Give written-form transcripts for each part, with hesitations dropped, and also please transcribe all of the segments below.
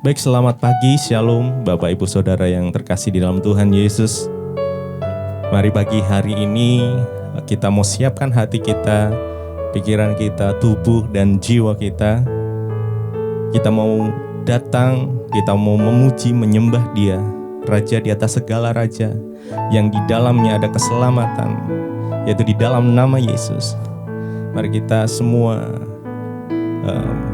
Baik, selamat pagi, shalom Bapak Ibu Saudara yang terkasih di dalam Tuhan Yesus. Mari pagi hari ini kita mau siapkan hati kita, pikiran kita, tubuh dan jiwa kita. Kita mau datang, kita mau memuji, menyembah Dia, Raja di atas segala raja, yang di dalamnya ada keselamatan, yaitu di dalam nama Yesus. Mari kita semua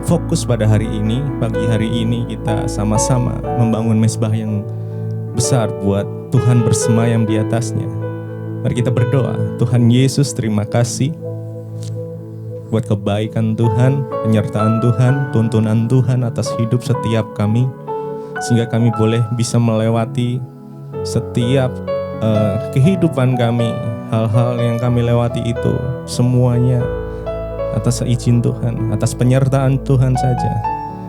fokus pada hari ini, pagi hari ini kita sama-sama membangun mezbah yang besar buat Tuhan bersemayam di atasnya. Mari kita berdoa. Tuhan Yesus, terima kasih buat kebaikan Tuhan, penyertaan Tuhan, tuntunan Tuhan atas hidup setiap kami, sehingga kami boleh bisa melewati setiap kehidupan kami. Hal-hal yang kami lewati itu semuanya atas izin Tuhan, atas penyertaan Tuhan saja.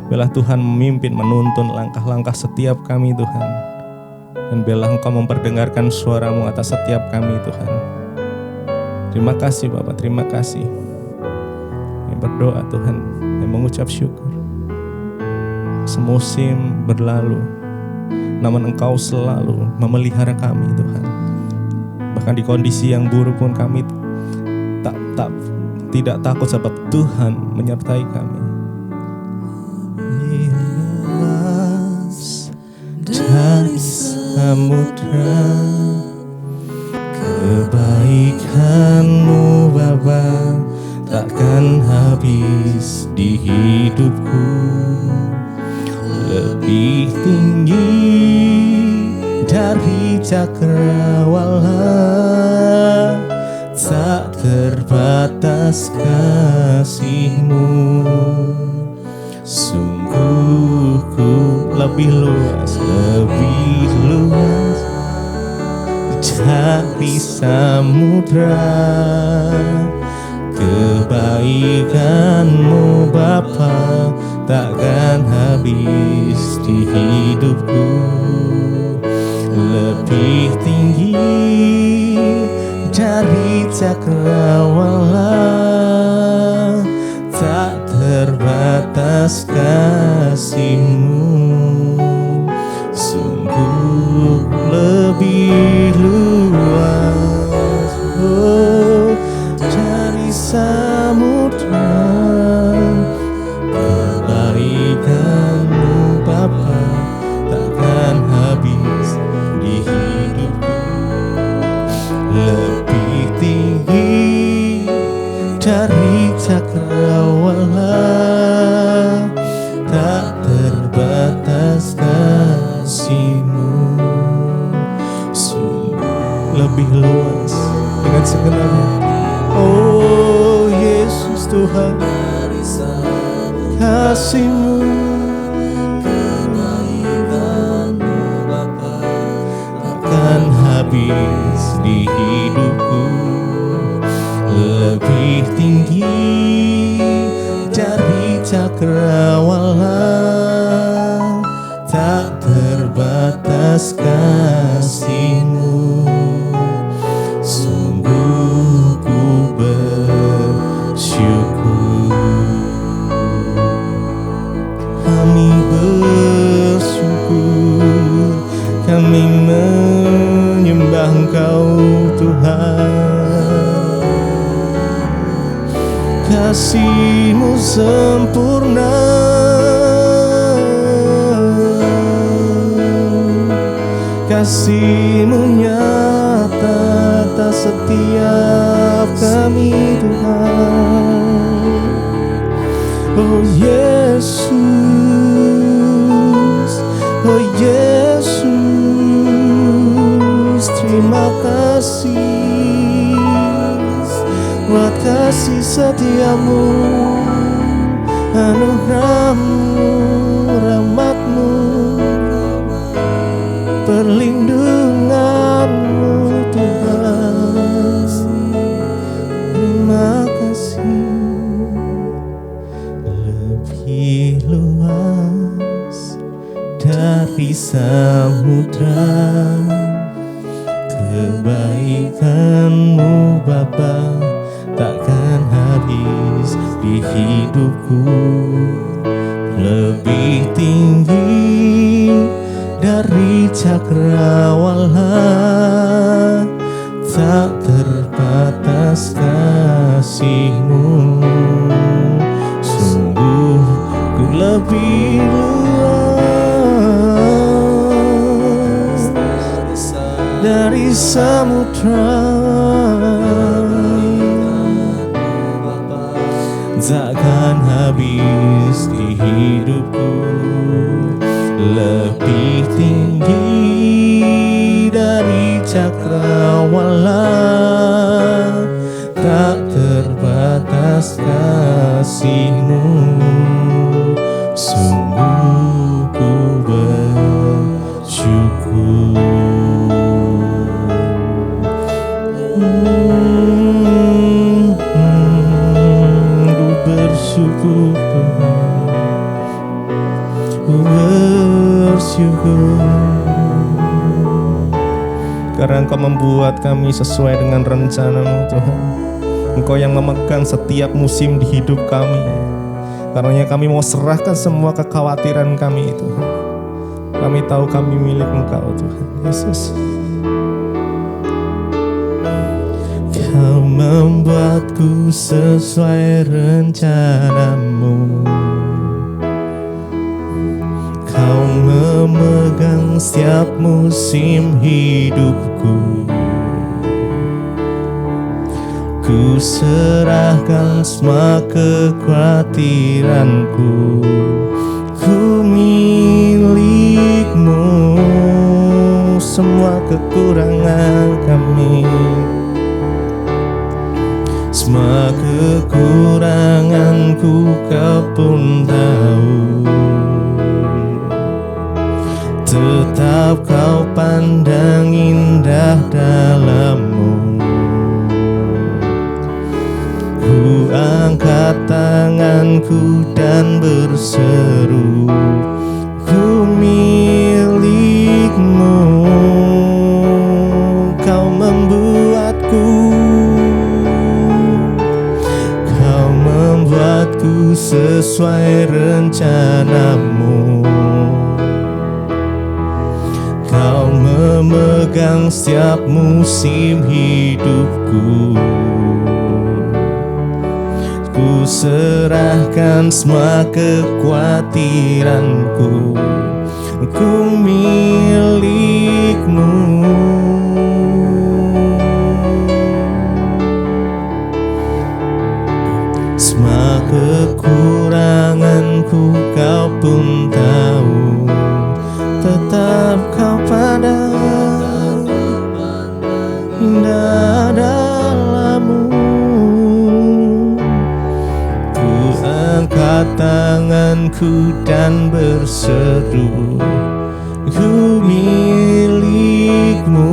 Biarlah Tuhan memimpin, menuntun langkah-langkah setiap kami Tuhan. Dan biarlah Engkau memperdengarkan suara-Mu atas setiap kami Tuhan. Terima kasih Bapak, terima kasih. Kami berdoa Tuhan, kami mengucap syukur. Semusim berlalu, namun Engkau selalu memelihara kami Tuhan. Bahkan di kondisi yang buruk pun kami tidak takut sebab Tuhan menyertai kami. Luas dari samudra, kebaikan-Mu Bapa takkan habis di hidupku. Lebih tinggi dari cakrawala, tak terbatas kasih-Mu. Sungguh ku lebih luas dari samudra. Kebaikan-Mu Bapa takkan habis di hidupku. Lebih tinggi dari cakrawala, tak terbatas kasih-Mu. Sungguh lebih luas dari samudra. Kebaikan-Mu Bapa takkan habis di hidupku. Lebih tinggi dari cakrawala, tak terbatas kasih-Mu. Sungguh lebih luas dengan segenapnya. Oh Yesus Tuhan, kasih-Mu, kebaikan-Mu Bapa takkan habis di hidupku. Lebih tinggi dari cakrawala, tak terbatas kasih-Mu. Sungguh ku bersyukur. Kami bersyukur, kami menyembah Engkau Tuhan. Kasih-Mu sempurna, kasih-Mu nyata atas setiap kami Tuhan. Oh Yesus, oh Yesus, terima kasih buat kasih setia-Mu, anugerah-Mu, rahmat-Mu, perlindungan-Mu Tuhan. Terima kasih. Lebih luas dari samudra, kebaikan-Mu Bapa takkan habis di hidupku. lebih tinggi dari cakrawala, tak terbatas kasih-Mu. Sungguh ku lebih luas dari samudra, takkan habis di hidupku. Lebih tinggi dari cakrawala, tak terbatas kasih-Mu. Sungguh ku bersyukur. Ku bersyukur Tuhan, ku bersyukur karena Engkau membuat kami sesuai dengan rencana-Mu Tuhan. Engkau yang memegang setiap musim di hidup kami. Karenanya kami mau serahkan semua kekhawatiran kami itu. Kami tahu kami milik Engkau Tuhan Yesus. Kau membuatku sesuai rencana-Mu. Kau memegang setiap musim hidupku. Ku serahkan semua kekhawatiranku. Ku milik-Mu, semua kekurangan kami. Semua kekuranganku Kau pun tahu. Tetap Kau pandang indah dalam-Mu. Ku angkat tanganku dan berseru, ku milik-Mu. Kau membuatku, Kau membuatku sesuai rencana-Mu. Kau memegang setiap musim hidupku. Ku serahkan semua kekhawatiranku. Ku milik-Mu. Semua kekuranganku Kau pun tahu. Tetap Kau pandang indah dalam-Mu. Ku angkat tanganku dan berseru, ku milik-Mu.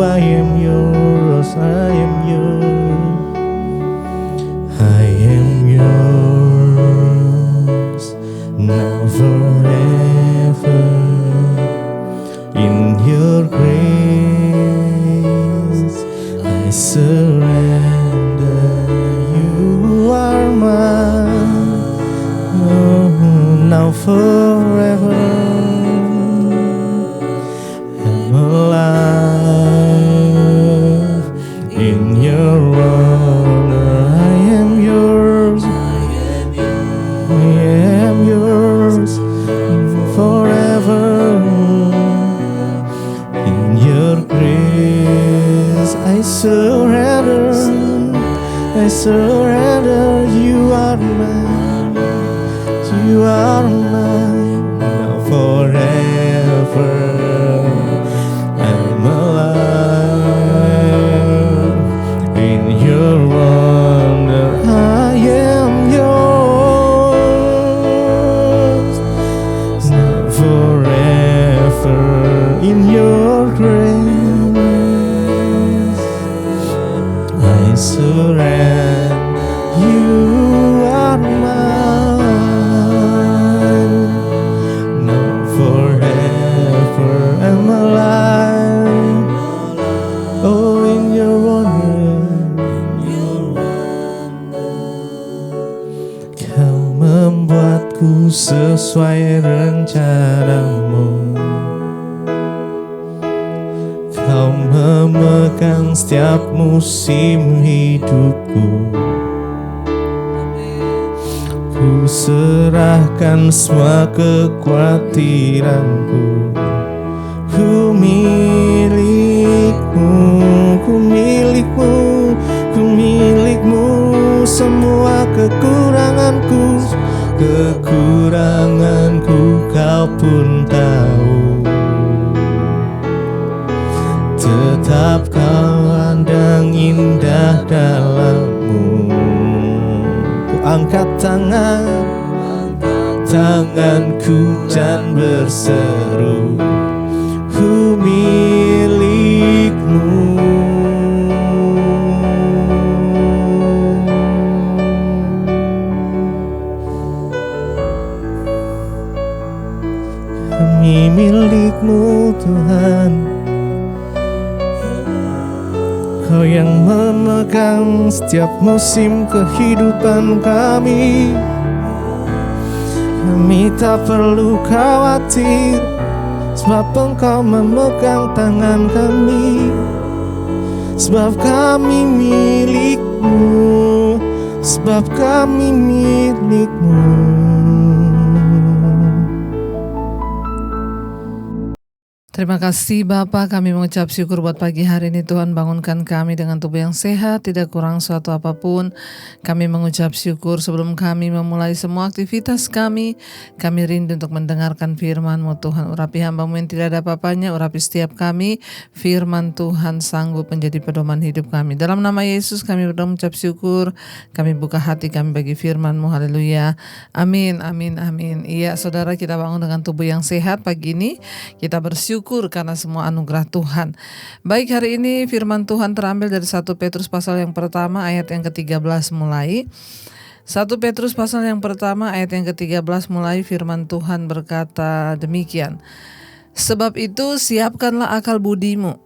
I am yours, I am yours, I am yours, now forever. In your grace I surrender. You are mine, oh, now forever. I'm alive in your honor. I am yours, I am yours forever. In your grace I surrender, I surrender. You are mine, you are mine, now forever. I'm alive in your wonder. I am yours, now forever. In your grace I surrender. You are mine. hidupku sesuai rencanamu. Kau memegang setiap musim hidupku. Ku serahkan semua kekhawatiranku. Ku milikmu, ku milikmu, ku milikmu. Semua kekuranganku, kekuranganku kau pun tahu. Tetap kau pandang indah dalammu. Ku angkat tanganku dan berseru, ku milikmu. Kami milikmu Tuhan. Kau yang memegang setiap musim kehidupan kami. Kami tak perlu khawatir, sebab Engkau memegang tangan kami. Sebab kami milikmu, sebab kami milikmu. Terima kasih Bapa, kami mengucap syukur buat pagi hari ini. Tuhan bangunkan kami dengan tubuh yang sehat, tidak kurang suatu apapun. Kami mengucap syukur sebelum kami memulai semua aktivitas kami rindu untuk mendengarkan firman-Mu Tuhan. Urapi hamba-Mu yang tidak ada apa-apanya, urapi setiap kami. Firman Tuhan sanggup menjadi pedoman hidup kami. Dalam nama Yesus kami berdoa mengucap syukur, kami buka hati kami bagi firman-Mu. Haleluya. Amin, amin, amin. Iya saudara, kita bangun dengan tubuh yang sehat pagi ini. Kita bersyukur karena semua anugerah Tuhan. Baik, hari ini firman Tuhan terambil dari 1 Petrus pasal yang pertama ayat yang ke-13 mulai. 1 Petrus pasal yang pertama ayat yang ke-13 mulai, firman Tuhan berkata demikian. Sebab itu siapkanlah akal budimu.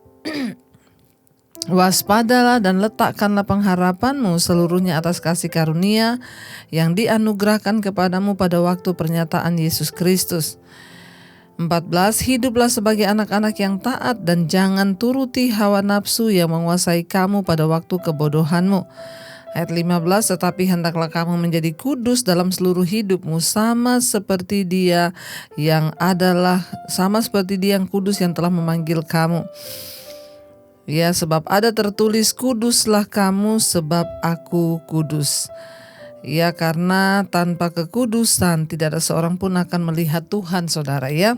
Waspadalah dan letakkanlah pengharapanmu seluruhnya atas kasih karunia yang dianugerahkan kepadamu pada waktu pernyataan Yesus Kristus. 14. Hiduplah sebagai anak-anak yang taat dan jangan turuti hawa nafsu yang menguasai kamu pada waktu kebodohanmu. Ayat 15. Tetapi hendaklah kamu menjadi kudus dalam seluruh hidupmu, sama seperti Dia yang kudus yang telah memanggil kamu. Ya, sebab ada tertulis, kuduslah kamu sebab aku kudus. Ya, karena tanpa kekudusan tidak ada seorang pun akan melihat Tuhan, saudara ya.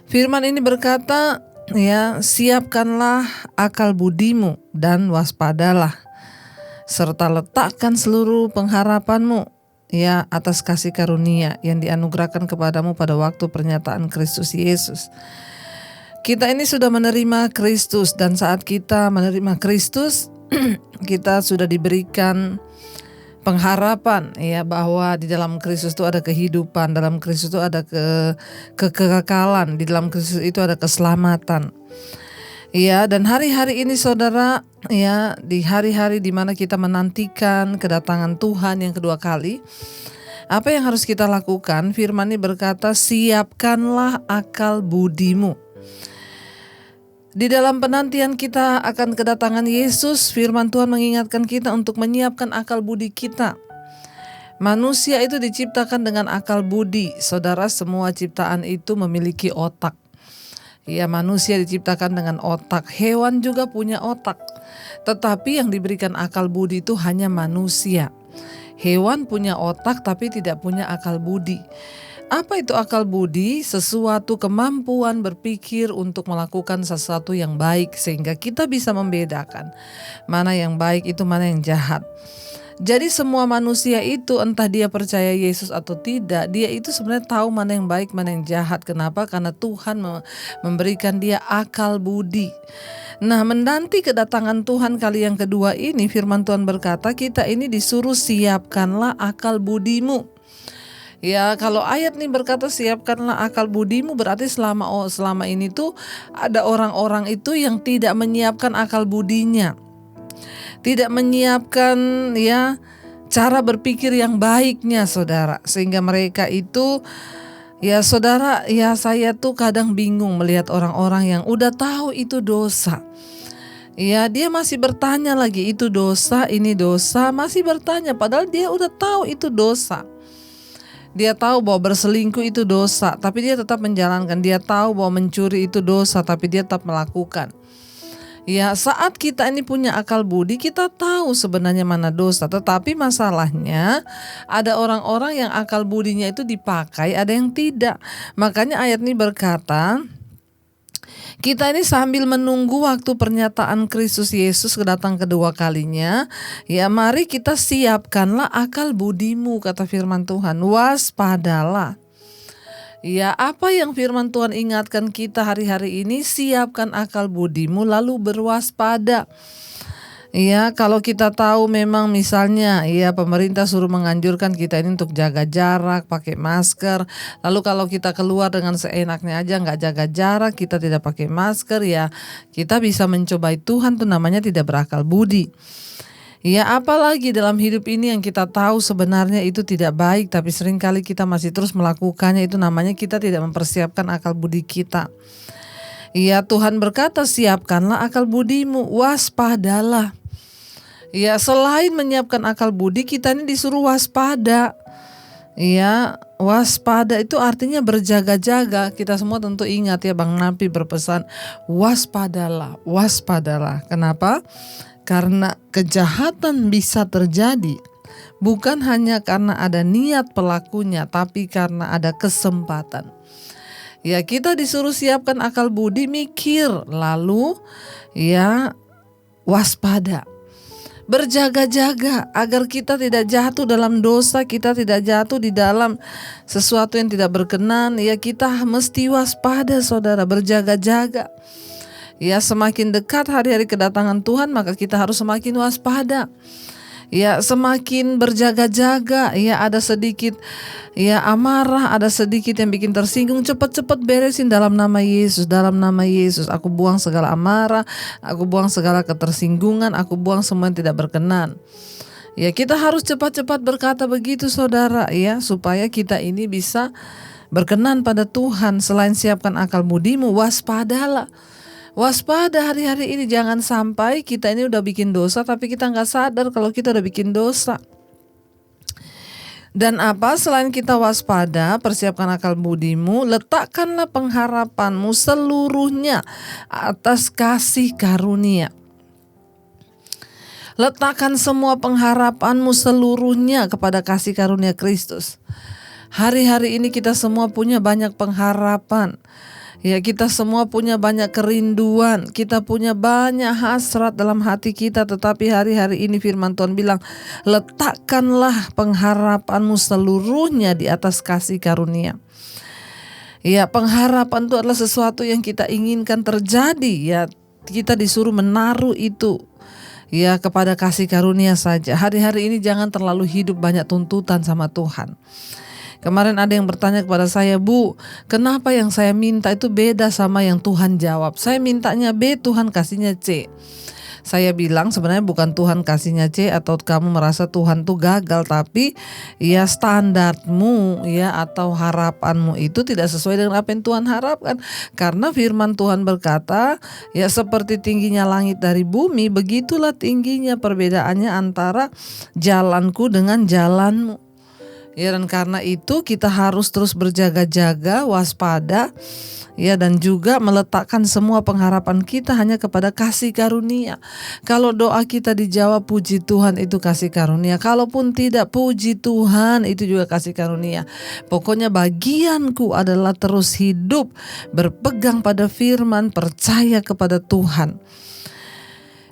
Firman ini berkata, ya, siapkanlah akal budimu dan waspadalah, serta letakkan seluruh pengharapanmu ya atas kasih karunia yang dianugerahkan kepadamu pada waktu pernyataan Kristus Yesus. Kita ini sudah menerima Kristus, dan saat kita menerima Kristus, kita sudah diberikan pengharapan ya, bahwa di dalam Kristus itu ada kehidupan, dalam Kristus itu ada kekekalan, di dalam Kristus itu ada keselamatan. Ya, dan hari-hari ini saudara, ya, di hari-hari di mana kita menantikan kedatangan Tuhan yang kedua kali, apa yang harus kita lakukan? Firman ini berkata, siapkanlah akal budimu. Di dalam penantian kita akan kedatangan Yesus, firman Tuhan mengingatkan kita untuk menyiapkan akal budi kita. Manusia itu diciptakan dengan akal budi. Saudara, semua ciptaan itu memiliki otak. Ya, manusia diciptakan dengan otak. Hewan juga punya otak. Tetapi yang diberikan akal budi itu hanya manusia. Hewan punya otak tapi tidak punya akal budi. Apa itu akal budi? Sesuatu kemampuan berpikir untuk melakukan sesuatu yang baik, sehingga kita bisa membedakan mana yang baik itu mana yang jahat. Jadi semua manusia itu, entah dia percaya Yesus atau tidak, dia itu sebenarnya tahu mana yang baik, mana yang jahat. Kenapa? Karena Tuhan memberikan dia akal budi. Nah, menanti kedatangan Tuhan kali yang kedua ini, firman Tuhan berkata, kita ini disuruh siapkanlah akal budimu. Ya, kalau ayat ini berkata siapkanlah akal budimu, berarti selama ini tuh ada orang-orang itu yang tidak menyiapkan akal budinya. Tidak menyiapkan ya cara berpikir yang baiknya saudara. Sehingga mereka itu, ya saudara, ya saya tuh kadang bingung melihat orang-orang yang udah tahu itu dosa. Ya dia masih bertanya lagi, itu dosa, ini dosa, masih bertanya padahal dia udah tahu itu dosa. Dia tahu bahwa berselingkuh itu dosa, tapi dia tetap menjalankan. Dia tahu bahwa mencuri itu dosa, tapi dia tetap melakukan. Ya saat kita ini punya akal budi, kita tahu sebenarnya mana dosa. Tetapi masalahnya ada orang-orang yang akal budinya itu dipakai, ada yang tidak. Makanya ayat ini berkata, kita ini sambil menunggu waktu pernyataan Kristus Yesus kedatang kedua kalinya, ya mari kita siapkanlah akal budimu, kata firman Tuhan, waspadalah. Ya apa yang firman Tuhan ingatkan kita hari-hari ini, siapkan akal budimu lalu berwaspada. Ya kalau kita tahu memang misalnya ya pemerintah suruh menganjurkan kita ini untuk jaga jarak, pakai masker. Lalu kalau kita keluar dengan seenaknya aja nggak jaga jarak, kita tidak pakai masker, ya kita bisa mencobai Tuhan, itu namanya tidak berakal budi. Ya apalagi dalam hidup ini yang kita tahu sebenarnya itu tidak baik, tapi seringkali kita masih terus melakukannya, itu namanya kita tidak mempersiapkan akal budi kita. Ya Tuhan berkata, siapkanlah akal budimu, waspadalah. Ya selain menyiapkan akal budi, kita ini disuruh waspada. Ya waspada itu artinya berjaga-jaga. Kita semua tentu ingat ya, Bang Napi berpesan, waspadalah, waspadalah. Kenapa? Karena kejahatan bisa terjadi bukan hanya karena ada niat pelakunya, tapi karena ada kesempatan. Ya kita disuruh siapkan akal budi, mikir, lalu ya waspada. Berjaga-jaga agar kita tidak jatuh dalam dosa, kita tidak jatuh di dalam sesuatu yang tidak berkenan. Ya kita mesti waspada saudara, berjaga-jaga. Ya semakin dekat hari-hari kedatangan Tuhan, maka kita harus semakin waspada. Ya semakin berjaga-jaga, ya ada sedikit ya amarah, ada sedikit yang bikin tersinggung, cepat-cepat beresin dalam nama Yesus, dalam nama Yesus. Aku buang segala amarah, aku buang segala ketersinggungan, aku buang semua yang tidak berkenan. Ya kita harus cepat-cepat berkata begitu saudara, ya supaya kita ini bisa berkenan pada Tuhan. Selain siapkan akal budimu, waspadalah. Waspada hari-hari ini, jangan sampai kita ini udah bikin dosa tapi kita gak sadar kalau kita udah bikin dosa. Dan apa selain kita waspada, persiapkan akal budimu, letakkanlah pengharapanmu seluruhnya atas kasih karunia. Letakkan semua pengharapanmu seluruhnya kepada kasih karunia Kristus. Hari-hari ini kita semua punya banyak pengharapan. Ya kita semua punya banyak kerinduan, kita punya banyak hasrat dalam hati kita. Tetapi hari-hari ini firman Tuhan bilang, letakkanlah pengharapanmu seluruhnya di atas kasih karunia. Ya pengharapan itu adalah sesuatu yang kita inginkan terjadi. Ya kita disuruh menaruh itu ya kepada kasih karunia saja. Hari-hari ini jangan terlalu hidup banyak tuntutan sama Tuhan. Kemarin ada yang bertanya kepada saya, Bu, kenapa yang saya minta itu beda sama yang Tuhan jawab? Saya mintanya B, Tuhan kasihnya C. Saya bilang sebenarnya bukan Tuhan kasihnya C atau kamu merasa Tuhan tuh gagal, tapi ya standarmu ya atau harapanmu itu tidak sesuai dengan apa yang Tuhan harapkan. Karena firman Tuhan berkata, ya seperti tingginya langit dari bumi, begitulah tingginya perbedaannya antara jalanku dengan jalanmu. Ya dan karena itu kita harus terus berjaga-jaga, waspada, ya dan juga meletakkan semua pengharapan kita hanya kepada kasih karunia. Kalau doa kita dijawab, puji Tuhan, itu kasih karunia. Kalaupun tidak, puji Tuhan, itu juga kasih karunia. Pokoknya bagianku adalah terus hidup, berpegang pada firman, percaya kepada Tuhan.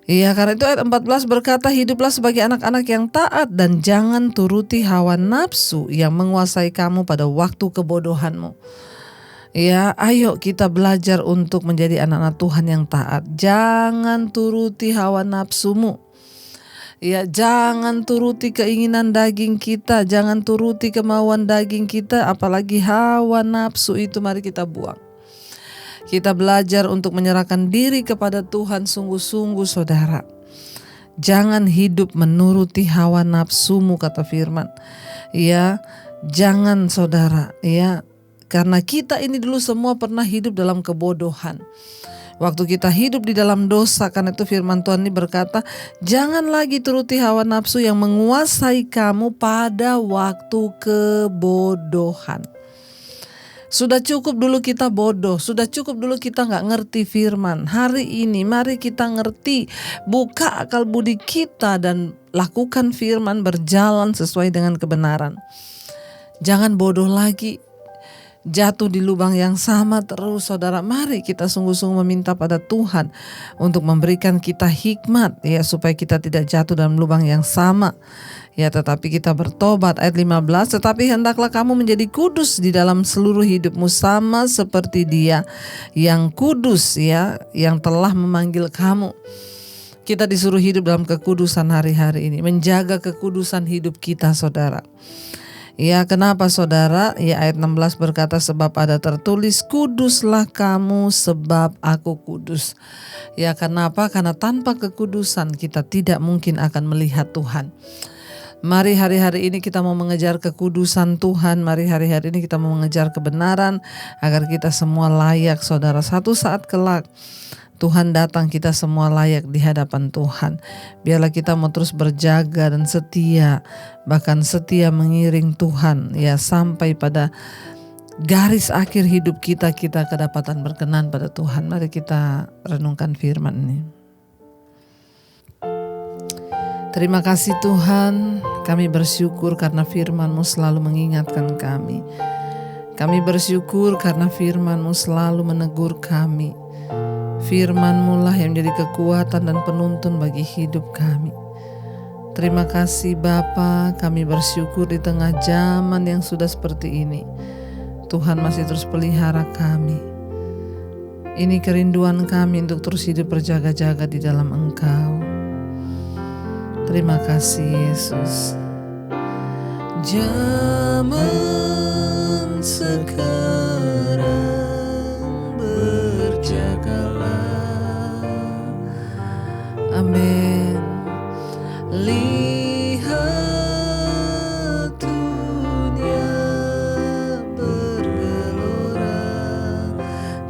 Iya, karena itu ayat 14 berkata, hiduplah sebagai anak-anak yang taat dan jangan turuti hawa nafsu yang menguasai kamu pada waktu kebodohanmu. Ya, ayo kita belajar untuk menjadi anak-anak Tuhan yang taat. Jangan turuti hawa nafsumu. Ya, jangan turuti keinginan daging kita, jangan turuti kemauan daging kita, apalagi hawa nafsu itu mari kita buang. Kita belajar untuk menyerahkan diri kepada Tuhan sungguh-sungguh saudara. Jangan hidup menuruti hawa nafsumu, kata firman. Ya, jangan saudara, ya, karena kita ini dulu semua pernah hidup dalam kebodohan. Waktu kita hidup di dalam dosa, karena itu firman Tuhan ini berkata, jangan lagi turuti hawa nafsu yang menguasai kamu pada waktu kebodohan. Sudah cukup dulu kita bodoh, sudah cukup dulu kita gak ngerti firman. Hari ini mari kita ngerti, buka akal budi kita dan lakukan firman, berjalan sesuai dengan kebenaran. Jangan bodoh lagi, jatuh di lubang yang sama terus, saudara. Mari kita sungguh-sungguh meminta pada Tuhan untuk memberikan kita hikmat, ya, supaya kita tidak jatuh dalam lubang yang sama, ya, tetapi kita bertobat. Ayat 15, tetapi hendaklah kamu menjadi kudus di dalam seluruh hidupmu, sama seperti Dia yang kudus, ya, yang telah memanggil kamu. Kita disuruh hidup dalam kekudusan hari-hari ini, menjaga kekudusan hidup kita, saudara. Ya, kenapa saudara? Ya, ayat 16 berkata, sebab ada tertulis, kuduslah kamu sebab aku kudus. Ya, kenapa? Karena tanpa kekudusan kita tidak mungkin akan melihat Tuhan. Mari hari-hari ini kita mau mengejar kekudusan Tuhan. Mari hari-hari ini kita mau mengejar kebenaran agar kita semua layak, saudara. Satu saat kelak Tuhan datang, kita semua layak di hadapan Tuhan. Biarlah kita mau terus berjaga dan setia, bahkan setia mengiring Tuhan, ya, sampai pada garis akhir hidup kita kedapatan berkenan pada Tuhan. Mari kita renungkan firman ini. Terima kasih Tuhan, kami bersyukur karena firman-Mu selalu mengingatkan kami. Kami bersyukur karena firman-Mu selalu menegur kami. Firman-Mu lah yang menjadi kekuatan dan penuntun bagi hidup kami. Terima kasih Bapa, kami bersyukur di tengah zaman yang sudah seperti ini, Tuhan masih terus pelihara kami. Ini kerinduan kami untuk terus hidup berjaga-jaga di dalam Engkau. Terima kasih Yesus. Zaman sekarang berjagalah. Amin. Lihat dunia bergelora,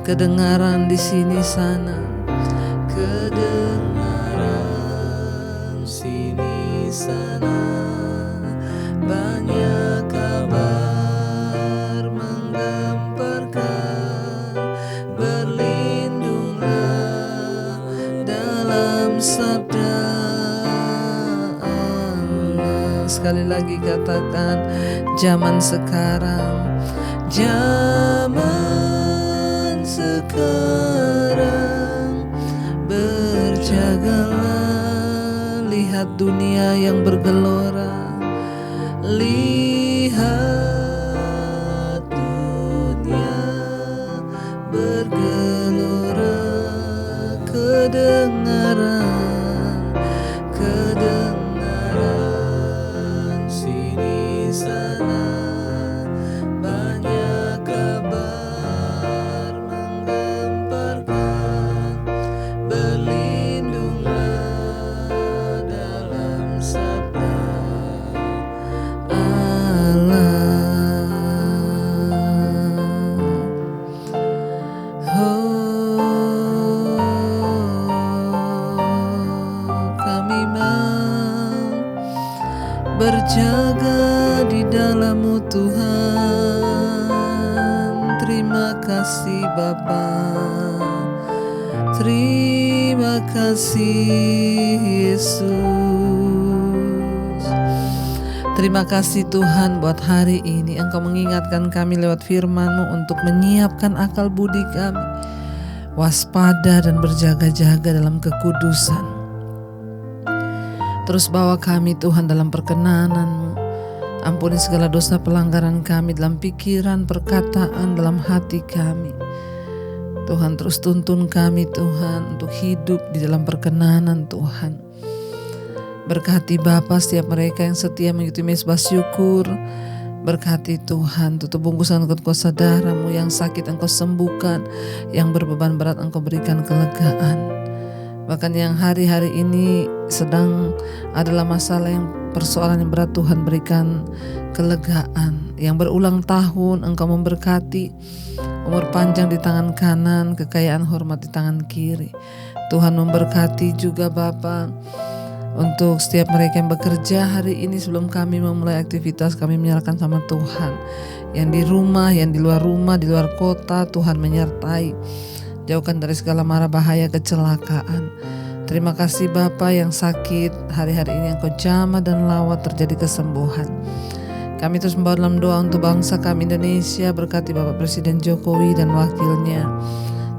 kedengaran di sini sana, kedengaran sini sana, banyak kabar menggemparkan, berlindunglah dalam sabda Allah. Sekali lagi katakan, zaman sekarang, zaman sekarang berjagalah. Lihat dunia yang bergelora, lihat dunia bergelora, kedengaran sini sana, banyak kabar menggemparkan, berlindunglah dalam sabda Allah. Kami mau berjaga di dalam-Mu Tuhan. Terima kasih Bapa, terima kasih Yesus. Terima kasih Tuhan buat hari ini Engkau mengingatkan kami lewat firman-Mu untuk menyiapkan akal budi kami, waspada dan berjaga-jaga dalam kekudusan. Terus bawa kami Tuhan dalam perkenanan-Mu. Ampuni segala dosa pelanggaran kami dalam pikiran, perkataan, dalam hati kami. Tuhan terus tuntun kami Tuhan untuk hidup di dalam perkenanan Tuhan. Berkati Bapa setiap mereka yang setia mengikuti mezbah syukur. Berkati Tuhan, tutup bungkusan kuasa darah-Mu, yang sakit Engkau sembuhkan, yang berbeban berat Engkau berikan kelegaan. Bahkan yang hari-hari ini sedang adalah masalah yang persoalan yang berat, Tuhan berikan kelegaan. Yang berulang tahun Engkau memberkati, umur panjang di tangan kanan, kekayaan hormat di tangan kiri. Tuhan memberkati juga Bapa untuk setiap mereka yang bekerja hari ini. Sebelum kami memulai aktivitas, kami menyerahkan sama Tuhan. Yang di rumah, yang di luar rumah, di luar kota, Tuhan menyertai. Jauhkan dari segala mara bahaya kecelakaan. Terima kasih Bapa yang sakit hari-hari ini Engkau jamah dan lawat terjadi kesembuhan. Kami terus membawa dalam doa untuk bangsa kami Indonesia. Berkati Bapak Presiden Jokowi dan wakilnya.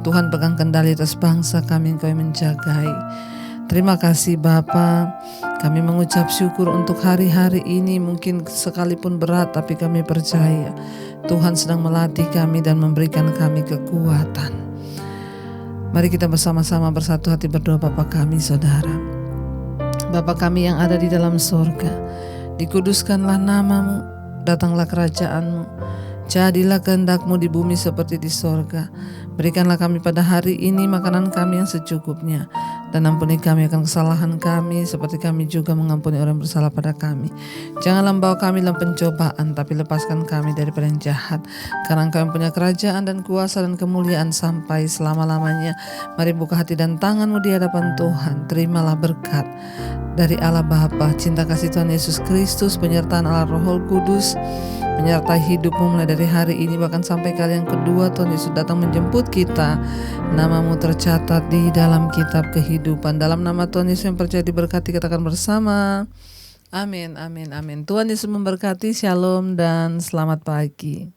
Tuhan pegang kendali atas bangsa kami, Engkau yang menjagai. Terima kasih Bapa. Kami mengucap syukur untuk hari-hari ini. Mungkin sekalipun berat, tapi kami percaya Tuhan sedang melatih kami dan memberikan kami kekuatan. Mari kita bersama-sama bersatu hati berdoa. Bapa kami Saudara, Bapa kami yang ada di dalam sorga, dikuduskanlah namamu, datanglah kerajaanmu, jadilah kehendak-Mu di bumi seperti di sorga. Berikanlah kami pada hari ini makanan kami yang secukupnya, dan ampuni kami akan kesalahan kami seperti kami juga mengampuni orang yang bersalah pada kami. Janganlah membawa kami dalam pencobaan, tapi lepaskan kami daripada yang jahat. Karena Engkau yang punya kerajaan dan kuasa dan kemuliaan sampai selama-lamanya. Mari buka hati dan tangan-Mu di hadapan Tuhan. Terimalah berkat dari Allah Bapa, cinta kasih Tuhan Yesus Kristus, penyertaan Allah Roh Kudus menyertai hidupmu mulai dari hari ini bahkan sampai kali yang kedua Tuhan Yesus datang menjemput kita. Namamu tercatat di dalam kitab kehidupan. Dalam nama Tuhan Yesus yang percaya diberkati, katakan bersama. Amin, amin, amin. Tuhan Yesus memberkati. Shalom dan selamat pagi.